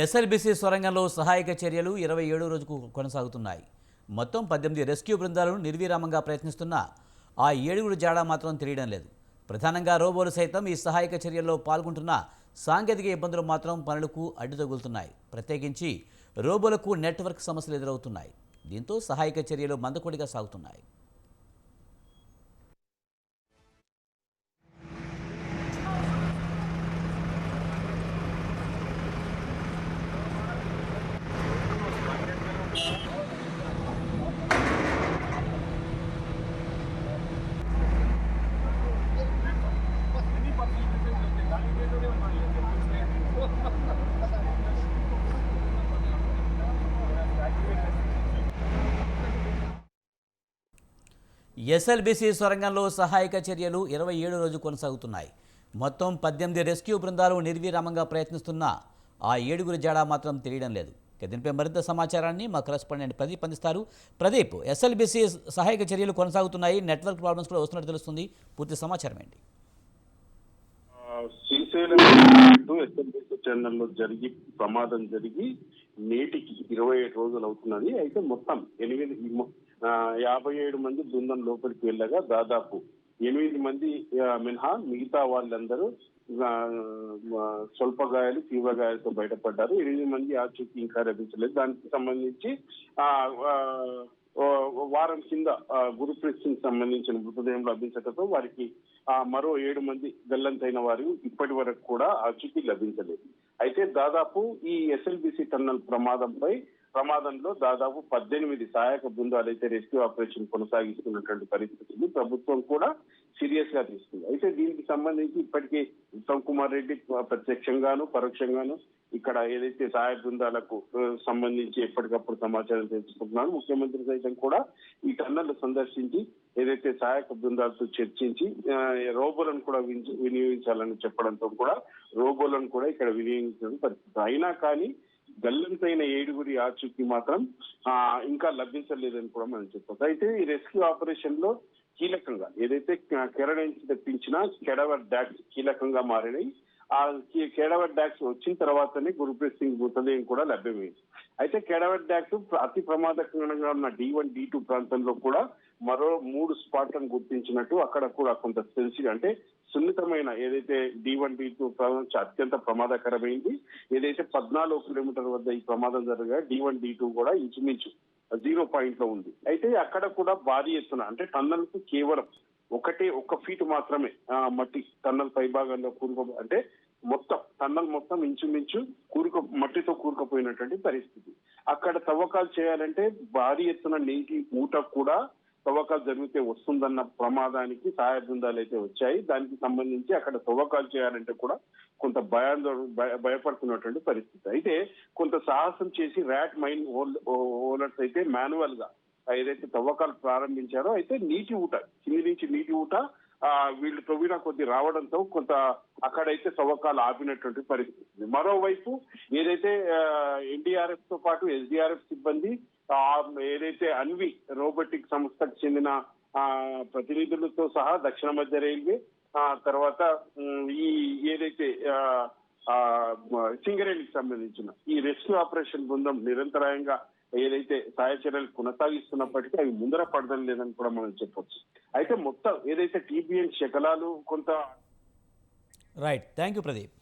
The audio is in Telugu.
ఎస్ఎల్బీసీ సొరంగంలో సహాయక చర్యలు 27 రోజుకు కొనసాగుతున్నాయి. మొత్తం 18 రెస్క్యూ బృందాలను నిర్విరామంగా ప్రయత్నిస్తున్నా ఆ 7 జాడ మాత్రం తెలియడం లేదు. ప్రధానంగా రోబోలు సైతం ఈ సహాయక చర్యల్లో పాల్గొంటున్న సాంకేతిక ఇబ్బందులు మాత్రం పనులకు అడ్డు తగులుతున్నాయి. ప్రత్యేకించి రోబోలకు నెట్వర్క్ సమస్యలు ఎదురవుతున్నాయి. దీంతో సహాయక చర్యలు మందకొడిగా సాగుతున్నాయి. ఎస్ఎల్బీసీ సొరంగంలో సహాయక చర్యలు 27 రోజు కొనసాగుతున్నాయి. మొత్తం 18 రెస్క్యూ బృందాలు నిర్విరామంగా ప్రయత్నిస్తున్నా ఆ 7 జాడ మాత్రం తెలియడం లేదు. దీనిపై మరింత సమాచారాన్ని మా కరెస్పాండెంట్ ప్రదీప్ అందిస్తారు. ప్రదీప్, ఎస్ఎల్బీసీ సహాయక చర్యలు కొనసాగుతున్నాయి, నెట్వర్క్ ప్రాబ్లమ్స్ కూడా వస్తున్నట్టు తెలుస్తుంది. పూర్తి సమాచారం ఏంటి? శ్రీశైలం ఎస్ఎల్బీసీ ఛానల్లో ప్రమాదం జరిగి నేటికి 27 రోజులు అవుతున్నది. అయితే మొత్తం 57 మంది బృందం లోపలికి వెళ్ళగా దాదాపు 8 మంది మినహా మిగతా వాళ్ళందరూ స్వల్ప గాయాలు, తీవ్ర గాయాలతో బయటపడ్డారు. 8 మంది ఆచూకీ ఇంకా లభించలేదు. దానికి సంబంధించి వారం కింద గురుప్రీత్ సింగ్ సంబంధించిన మృతదేహం లభించడంతో వారికి మరో 7 మంది గల్లంతైన వారు ఇప్పటి వరకు కూడా ఆచూకీ లభించలేదు. అయితే దాదాపు ఈ ఎస్ఎల్బీసీ టన్నల్ ప్రమాదంలో దాదాపు 18 సహాయక బృందాలు అయితే రెస్క్యూ ఆపరేషన్ కొనసాగిస్తున్నటువంటి పరిస్థితులు ప్రభుత్వం కూడా సీరియస్ గా తీసుకుంది. అయితే దీనికి సంబంధించి ఇప్పటికే ఉత్తమ్ కుమార్ రెడ్డి ప్రత్యక్షంగాను పరోక్షంగాను ఇక్కడ ఏదైతే సహాయ బృందాలకు సంబంధించి ఎప్పటికప్పుడు సమాచారం తెలుసుకుంటున్నారు. ముఖ్యమంత్రి సైతం కూడా ఈ టన్నల్ సందర్శించి ఏదైతే సహాయక బృందాలతో చర్చించి రోబోలను కూడా వినియోగించాలని చెప్పడంతో కూడా రోబోలను కూడా ఇక్కడ వినియోగించిన పరిస్థితి. అయినా కానీ గల్లంతైన 7 ఆచూకీ మాత్రం ఇంకా లభించలేదని కూడా మనం చెప్పవచ్చు. అయితే ఈ రెస్క్యూ ఆపరేషన్ లో కీలకంగా ఏదైతే కెరడ నుంచి తెప్పించిన కెడవర్ డాక్స్ కీలకంగా మారినాయి. ఆ కెడవర్ డాక్స్ వచ్చిన తర్వాతనే గురుప్రీత్ సింగ్ మృతదేహం కూడా లభ్యమైంది. అయితే కెడవర్ డాక్స్ అతి ప్రమాదకరంగా ఉన్న D1, D2 ప్రాంతంలో కూడా మరో 3 స్పాట్లను గుర్తించినట్టు అక్కడ కూడా కొంత అంటే సున్నితమైన ఏదైతే D1, D2 ప్రాంతం అత్యంత ప్రమాదకరమైంది. ఏదైతే 14 కిలోమీటర్ వద్ద ఈ ప్రమాదం జరగా D1, D2 కూడా ఇంచుమించు 0 పాయింట్ లో ఉంది. అయితే అక్కడ కూడా భారీ ఎత్తున అంటే టన్నల్ కు కేవలం 1 ఫీట్ మాత్రమే మట్టి టన్నల్ పై భాగంలో అంటే టన్నల్ మొత్తం ఇంచుమించు మట్టితో కూరుకుపోయినటువంటి పరిస్థితి. అక్కడ తవ్వకాలు చేయాలంటే భారీ ఎత్తున నీటి ఊట కూడా తవ్వకాలు జరిగితే వస్తుందన్న ప్రమాదానికి సహాయ బృందాలు అయితే వచ్చాయి. దానికి సంబంధించి అక్కడ తవ్వకాలు చేయాలంటే కూడా కొంత భయపడుతున్నటువంటి పరిస్థితి. అయితే కొంత సాహసం చేసి ర్యాట్ మైన్ హోల్డర్స్ అయితే మాన్యువల్ గా ఏదైతే తవ్వకాలు ప్రారంభించారో అయితే కింది నుంచి నీటి ఊట వీళ్ళు తవ్విన కొద్ది రావడంతో కొంత అక్కడైతే తవ్వకాలు ఆపినటువంటి పరిస్థితి. మరోవైపు ఏదైతే ఎన్డీఆర్ఎఫ్ తో పాటు ఎస్డీఆర్ఎఫ్ సిబ్బంది ఏదైతే అన్వి రోబోటిక్ సంస్థకు చెందిన ప్రతినిధులతో సహా దక్షిణ మధ్య రైల్వే తర్వాత ఈ ఏదైతే సింగరేణికి సంబంధించిన ఈ రెస్క్యూ ఆపరేషన్ బృందం నిరంతరాయంగా ఏదైతే సహాయ చర్యలు కొనసాగిస్తున్నప్పటికీ అవి ముందర పడడం లేదని కూడా మనం చెప్పొచ్చు. అయితే మొత్తం ఏదైతే TBN శకలాలు కొంత రైట్. Thank you Pradeep.